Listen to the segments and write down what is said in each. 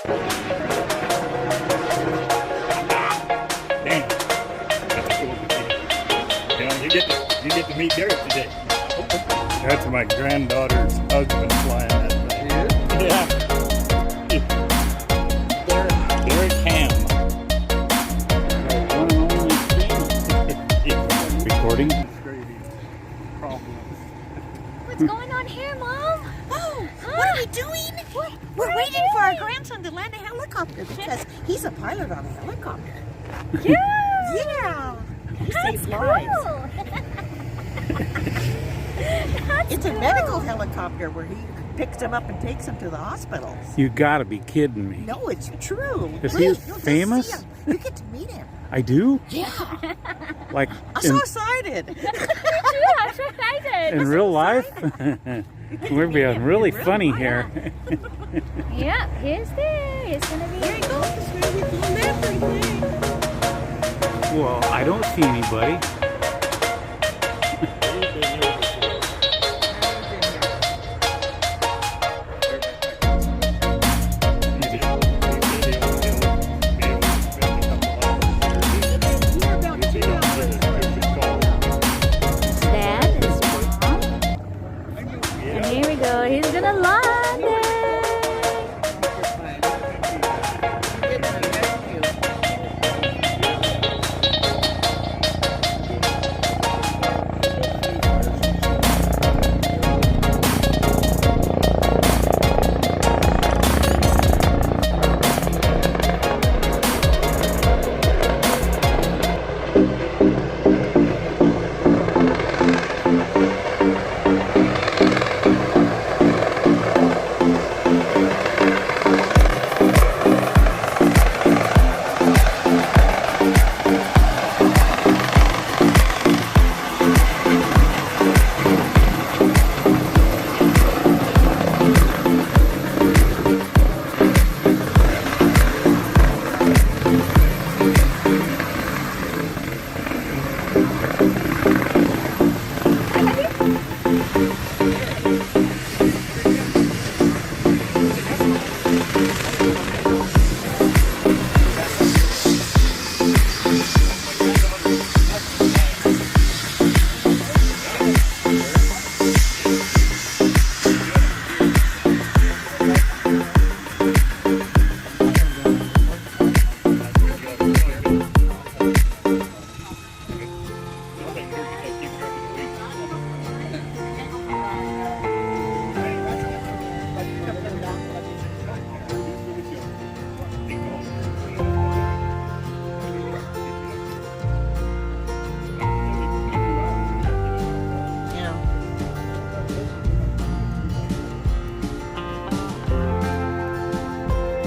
Damn. That's cool. You know, you get to meet Derek today. That's my granddaughter's husband flying that thing. Yeah. Derek Ham. One and only recording. What's going on here, Mom? Oh, what are we doing? We're waiting for our grandson to land a helicopter because he's a pilot on a helicopter. Yeah! Yeah! He That's saves lives. cool! It's a medical helicopter where he picks them up and takes them to the hospitals. You gotta be kidding me. No, it's true. Is Please, he you'll just famous? see him. You get to meet him. I do? Yeah. Like I'm so excited. Me too, I'm so excited! in real life? We're being really funny here. Yeah, he's there. He's gonna be There he goes. We've done everything. Well, I don't see anybody. Dad, his mom. And here we go. He's gonna land it.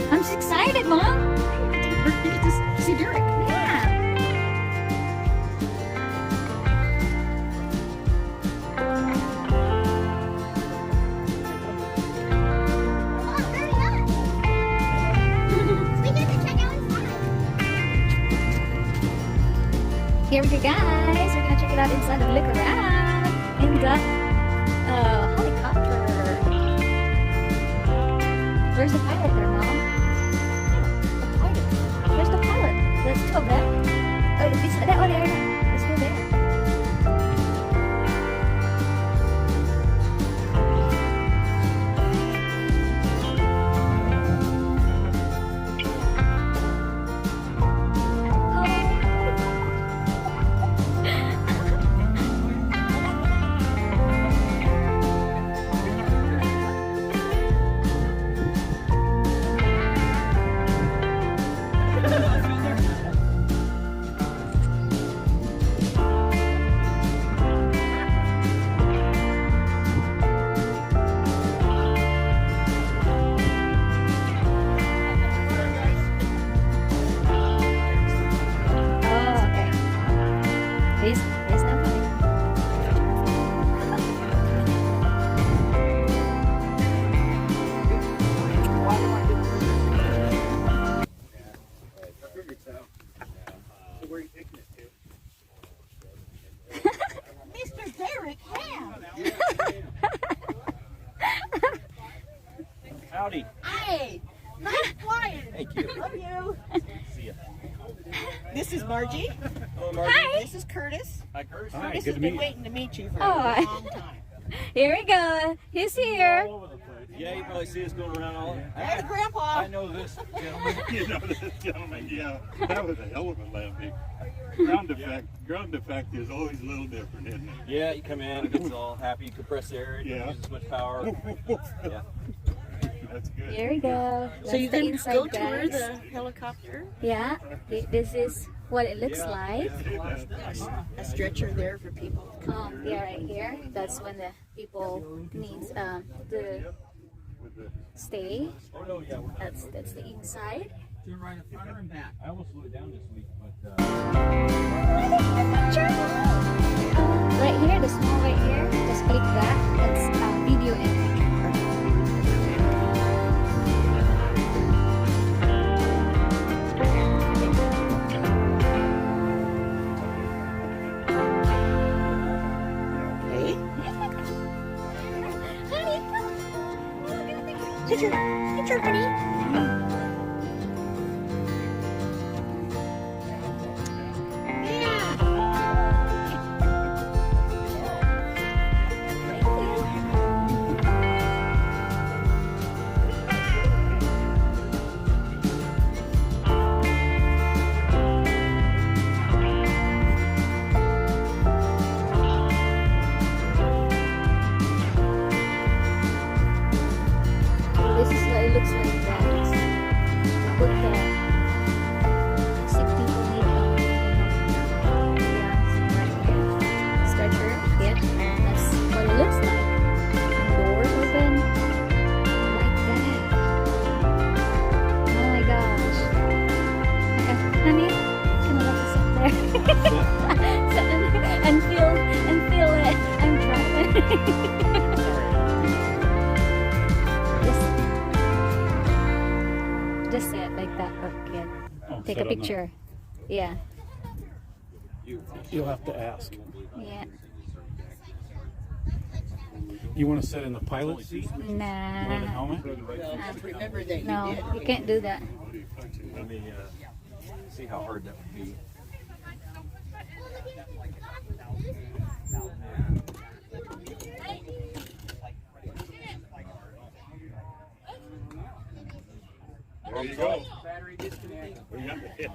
I'm just excited, Mom. You get to see Derek. Yeah. Here we go, guys. We're gonna check it out inside and look around in the helicopter. Where's the pilot there, Mom? The pilot. Where's the pilot? There's two of them. Oh, it's that one there. Let's go there. He's not coming. Mr. Derek Ham. Howdy. Hey, nice flying. Thank you. Love you. See ya. This is Margie. Hello, Margie. Hi. This is Curtis. Hi, Curtis. Hi, Curtis good has to been meet you. waiting to meet you for Oh, a long time. Here we go. He's here. Yeah, you probably see us going around all. There's Grandpa. I know this gentleman. You know this gentleman, yeah. That was a hell of a landing. Ground effect is always a little different, isn't it? Yeah, you come in, it gets all happy, compressed air, it Yeah. doesn't use as much power. Yeah. That's good. Here we go. So That's you the can inside, go tour guys. the helicopter. Yeah, this is what it looks Yeah, like. A stretcher there for people. Yeah, right here. That's when the people needs to stay. Oh, no, yeah. That's the inside. Turn right in front and back. I almost slowed it down this week, but Right here, the small right here. Just click that. That's video and picture. Okay. Honey, come. Picture, honey. This is what it looks like, guys. Put the sick people need right here. Stretcher, yeah. That's what it looks like. Doors open. Like that. Oh my gosh. Honey, can I let this up there? and feel it. I'm trying. Just say it like that. Okay. Take a picture. Yeah. You'll have to ask. Yeah. You want to sit in the pilot seat? Wear the Nah. helmet? Remember that you No, did. you can't do that. let me see how hard that would be. There you go. Battery disconnected. Yeah.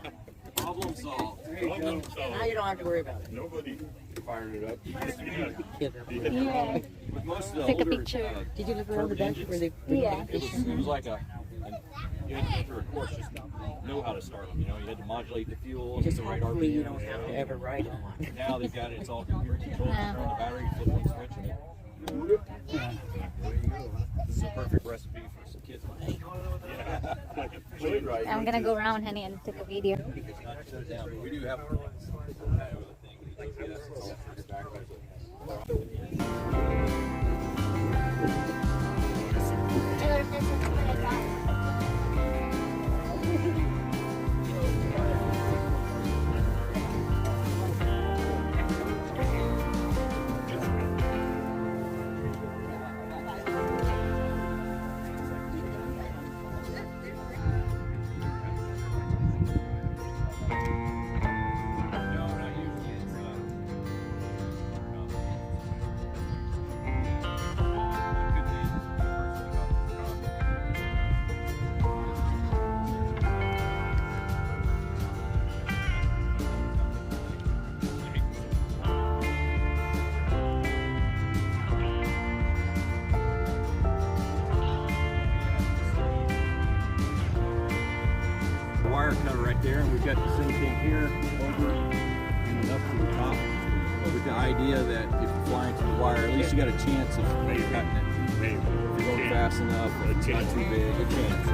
Problem solved. Problem solved. Now you don't have to worry about it. Nobody fired it up. Yeah. With most of the Take a older, picture. Did you look around the back where they Yeah. it was like you had to go through a course just to know how to start them. You know, you had to modulate the fuel, just the right hopefully you RPM. don't have to ever ride on one. Now they've got it, it's all computer controlled. You turn on the battery, flip one switch, and this is a perfect recipe for some kids. Yeah. I'm gonna go around, honey, and take a video. We do have wire cutter right there, and we've got the same thing here over and up to the top. But with the idea that if you're flying to the wire, at least you got a chance of cutting it. Maybe. If you're going fast enough, if it's not too big, a chance.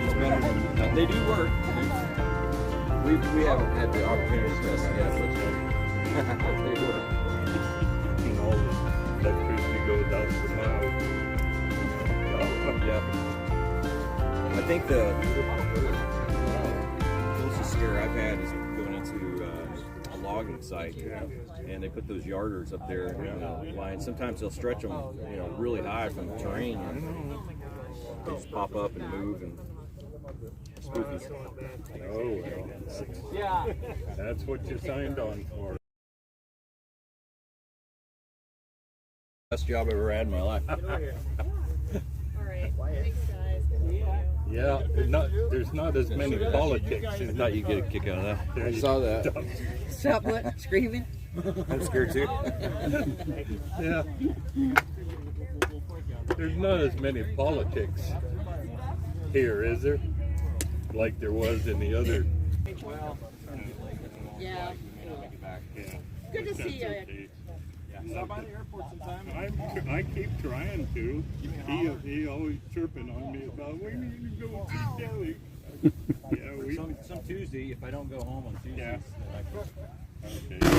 It's better than, they do work. We haven't had the opportunity to test it yet, but they work. You know, the electricity goes out for miles. Yeah. I think the closest scare I've had is going into a logging site, and they put those yarders up there, line. Sometimes they'll stretch them, really high from the terrain. They just pop up and move and spooky. Oh, well. That's what you signed on for. Best job I've ever had in my life. Yeah, there's not as many politics. I thought you'd get a kick out of that. I saw that. Stop what? Screaming? I'm scared too. Yeah. There's not as many politics here, is there? Like there was in the other. Yeah. Good to see you. Stop by the airport sometime. I keep trying to. He always chirping on me about we need to go see Kelly. Yeah, some Tuesday if I don't go home on Tuesday. Yeah. Okay.